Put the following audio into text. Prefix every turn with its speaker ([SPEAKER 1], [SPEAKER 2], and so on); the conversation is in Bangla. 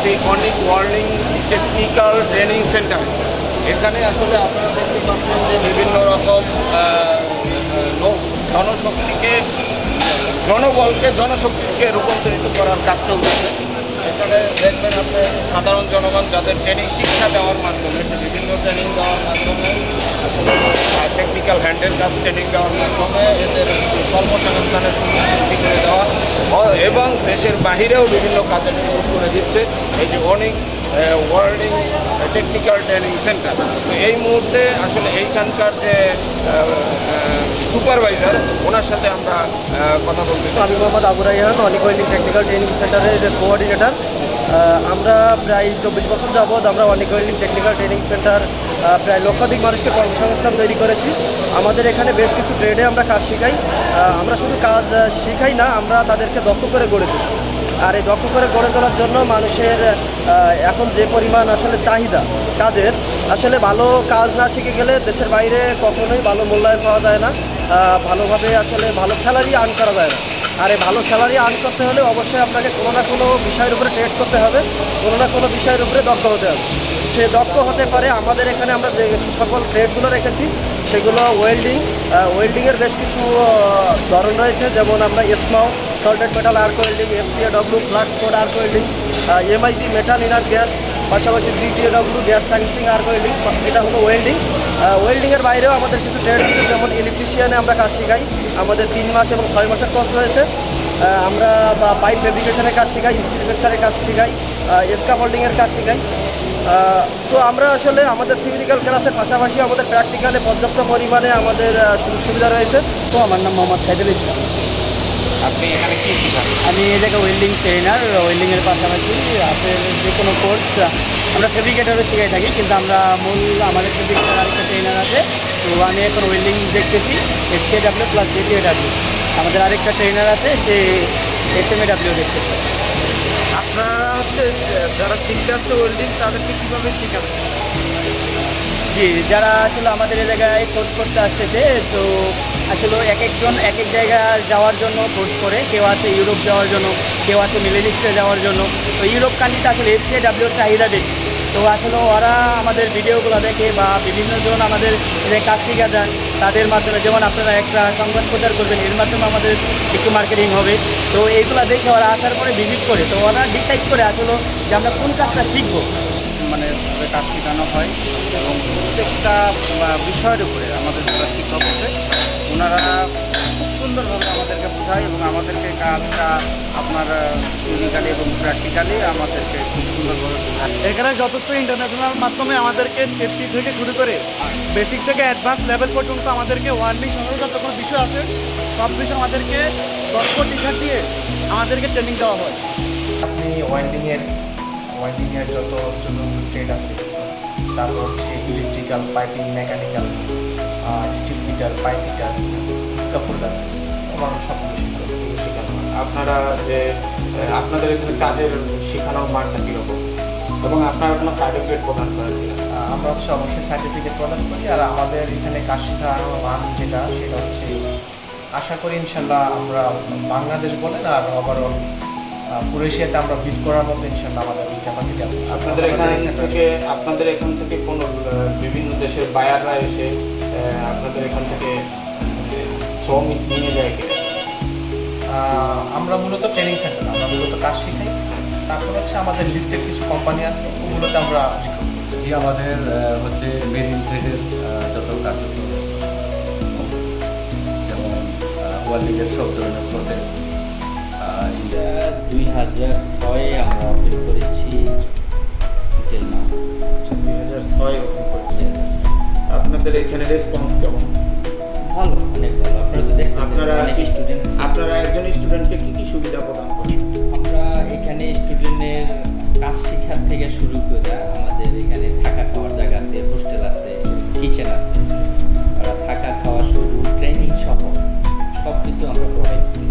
[SPEAKER 1] করতেছি অনিক ওয়ার্ল্ডিং টেকনিক্যাল ট্রেনিং সেন্টার। এখানে আসলে আপনারা দেখতে পাচ্ছেন যে বিভিন্ন রকম জনশক্তিকে রূপান্তরিত করার কাজ চলতেছে। এখানে দেখবেন আপনি সাধারণ জনগণ যাদের ট্রেনিং শিক্ষা দেওয়ার মাধ্যমে, বিভিন্ন ট্রেনিং দেওয়ার মাধ্যমে আসলে টেকনিক্যাল হ্যান্ডের কাজ ট্রেনিং দেওয়ার মাধ্যমে এদের কর্মসংস্থানের সুযোগ সৃষ্টি করে দেওয়া এবং দেশের বাহিরেও বিভিন্ন কাজের সুযোগ করে দিচ্ছে এই যে অনেক ওয়ার্ল্ডিং টেকনিক্যাল ট্রেনিং সেন্টার। তো এই মুহূর্তে আসলে এইখানকার যে সুপারভাইজার, ওনার সাথে আমরা কথা বলতে।
[SPEAKER 2] আমি মোহাম্মদ আবু রাইহান, অনিক ওয়েল্ডিং টেকনিক্যাল ট্রেনিং সেন্টারের কোঅর্ডিনেটর। আমরা প্রায় 24 বছর যাবৎ আমরা অনিক ওয়েল্ডিং টেকনিক্যাল ট্রেনিং সেন্টার প্রায় লক্ষাধিক মানুষকে কর্মসংস্থান তৈরি করেছি। আমাদের এখানে বেশ কিছু ট্রেডে আমরা কাজ শেখাই। আমরা শুধু কাজ শেখাই না, আমরা তাদেরকে দক্ষ করে গড়ে তুলি। আর এই দক্ষ করে গড়ে তোলার জন্য মানুষের এখন যে পরিমাণ আসলে চাহিদা কাজের, আসলে ভালো কাজ না শিখে গেলে দেশের বাইরে কখনোই ভালো মূল্যায়ন পাওয়া যায় না, ভালোভাবে আসলে ভালো স্যালারি আর্ন করা যায় না। আর এই ভালো স্যালারি আর্ন করতে হলে অবশ্যই আপনাকে কোনো না কোনো বিষয়ের উপরে ট্রেড করতে হবে, কোনো না কোনো বিষয়ের উপরে দক্ষ হতে হবে। সে দক্ষ হতে পারে আমাদের এখানে আমরা যে সকল ট্রেডগুলো রেখেছি সেগুলো ওয়েল্ডিংয়ের বেশ কিছু ধরন রয়েছে, যেমন আমরা এসমাও, shielded metal arc welding, FCAW, flux cored arc welding, MIG metal inert gas, পাশাপাশি জিটিএডব্লিউ গ্যাস সাইন্সিং আর্ক ওয়েল্ডিং। এটা হলো ওয়েল্ডিংয়ের বাইরেও আমাদের কিছু ট্রেড আছে, যেমন ইলেকট্রিশিয়ানে আমরা কাজ শেখাই। আমাদের 3 মাস এবং 6 মাসের কোর্স রয়েছে। আমরা পাইপ ফেব্রিকেশনের কাজ শেখাই, স্টিল ফিক্সারের কাজ শেখাই, স্ক্যাফোল্ডিংয়ের কাজ শেখাই। তো আমরা আসলে আমাদের থিওরিক্যাল ক্লাসের পাশাপাশি আমাদের প্র্যাকটিক্যালে পর্যাপ্ত পরিমাণে আমাদের সুযোগ সুবিধা রয়েছে। তো আমার নাম মোহাম্মদ সাইদুল ইসলাম।
[SPEAKER 1] আপনি এখানে কী শেখান?
[SPEAKER 2] আমি এই জায়গায় ওয়েল্ডিং ট্রেনার। ওয়েল্ডিংয়ের পাশাপাশি আপনার যে কোনো কোর্স আমরা ফেব্রিকেটারও শিখাই থাকি, কিন্তু আমরা আমাদের ফেব্রিকেটার আরেকটা ট্রেনার আছে। তো আমি এখন ওয়েল্ডিং দেখতেছি এফসিএডব্লিউ প্লাস জিটিএডব্লিউ। আমাদের আরেকটা ট্রেনার আছে, সে এসএমএডব্লিউ দেখতেছে।
[SPEAKER 1] আপনারা যারা শিখতে আসছে ওয়েল্ডিং, তাদেরকে কীভাবে শেখাচ্ছেন?
[SPEAKER 2] জি, যারা আসলে আমাদের এই জায়গায় কোর্স করতে আসতেছে, তো আসলে এক একজন এক এক জায়গায় যাওয়ার জন্য কোর্স করে। কেউ আছে ইউরোপ যাওয়ার জন্য, কেউ আছে মিডল ইস্টে যাওয়ার জন্য। তো ইউরোপ কান্ট্রিতে আসলে এফসিএডব্লিউর চাহিদা বেশি। তো আসলে ওরা আমাদের ভিডিওগুলো দেখে বা বিভিন্নজন আমাদের যে কাজ শিখা যান তাদের মাধ্যমে, যেমন আপনারা একটা সংবাদ প্রচার করবেন, এর মাধ্যমে আমাদের একটু মার্কেটিং হবে। তো এইগুলো দেখে ওরা আসার পরে ভিজিট করে, তো ওরা ডিসাইড করে আসলে যে আমরা কোন কাজটা শিখবো।
[SPEAKER 1] মানে কাজ শেখানো হয় এবং প্রত্যেকটা বিষয়ের উপরে আমাদের যারা শিক্ষক আছে ওনারা খুব সুন্দরভাবে আমাদেরকে বোঝায় এবং আমাদেরকে কাজটা আপনার থিওরিক্যালি এবং প্র্যাকটিক্যালি আমাদেরকে খুব সুন্দরভাবে বোঝায়।
[SPEAKER 3] এখানে যথেষ্ট ইন্টারন্যাশনাল মাধ্যমে আমাদেরকে সেফটি থেকে শুরু করে বেসিক থেকে অ্যাডভান্স লেভেল পর্যন্ত আমাদেরকে ওয়ার্ল্ডিং সংক্রান্ত যত কোনো বিষয় আছে সব বিষয় আমাদেরকে দক্ষ টিচার দিয়ে আমাদেরকে ট্রেনিং দেওয়া হয়।
[SPEAKER 4] আপনি ওয়েল্ডিংয়ের যত ট্রেড আছে, তারপর হচ্ছে electrical, piping, mechanical, steel fitter, pipe fitter, scaffolder, আমার সবগুলো শেখানো হয়।
[SPEAKER 1] আপনারা যে আপনাদের এখানে কাজের শেখানোর মানটা কীরকম এবং আপনারা কোনো সার্টিফিকেট প্রদান করেন কিনা?
[SPEAKER 4] আমরা হচ্ছে অবশ্যই সার্টিফিকেট প্রদান করি। আর আমাদের এখানে কাজ শেখানোর মান সেটা হচ্ছে আশা করি ইনশাল্লাহ আমরা বাংলাদেশ বলেন আর ওভারঅল পুরো এশিয়াতে আমরা বিট করার মতো ইনশাল্লাহ আমাদের ক্যাপাসিটি আছে।
[SPEAKER 1] আপনাদের এখান থেকে কোনো বিভিন্ন দেশের বায়াররা এসে আপনাদের এখান থেকে শ্রমিক নিয়ে যায় কিনা?
[SPEAKER 4] আমরা মূলত ট্রেনিং সেন্টার, আমরা মূলত কাজ শেখাই। তারপর হচ্ছে আমাদের লিস্টের কিছু কোম্পানি আছে, ওগুলোতে আমরা
[SPEAKER 5] জি, আমাদের হচ্ছে মেরিন সাইডের যত কাজ, যেমন ওয়ার্ল্ডিংয়ের সব ধরনের প্রসেস।
[SPEAKER 6] 2006 আমরা ওপেন করেছি,
[SPEAKER 1] 2006 ওপেন করেছে। আপনাদের এখানে রেসপন্স কেমন?
[SPEAKER 6] ভালো, অনেক ভালো। আপনারা তো দেখতে
[SPEAKER 1] আপনারা একজন স্টুডেন্টকে কী কী সুবিধা প্রদান করেন?
[SPEAKER 6] আমরা এখানে স্টুডেন্টের কাজ শেখার থেকে শুরু করে আমাদের এখানে থাকা খাওয়ার জায়গা আছে, হোস্টেল আছে, কিচেন আছে। থাকা খাওয়া শুরু ট্রেনিং সহ সব কিছু আমরা প্রোভাইড করি।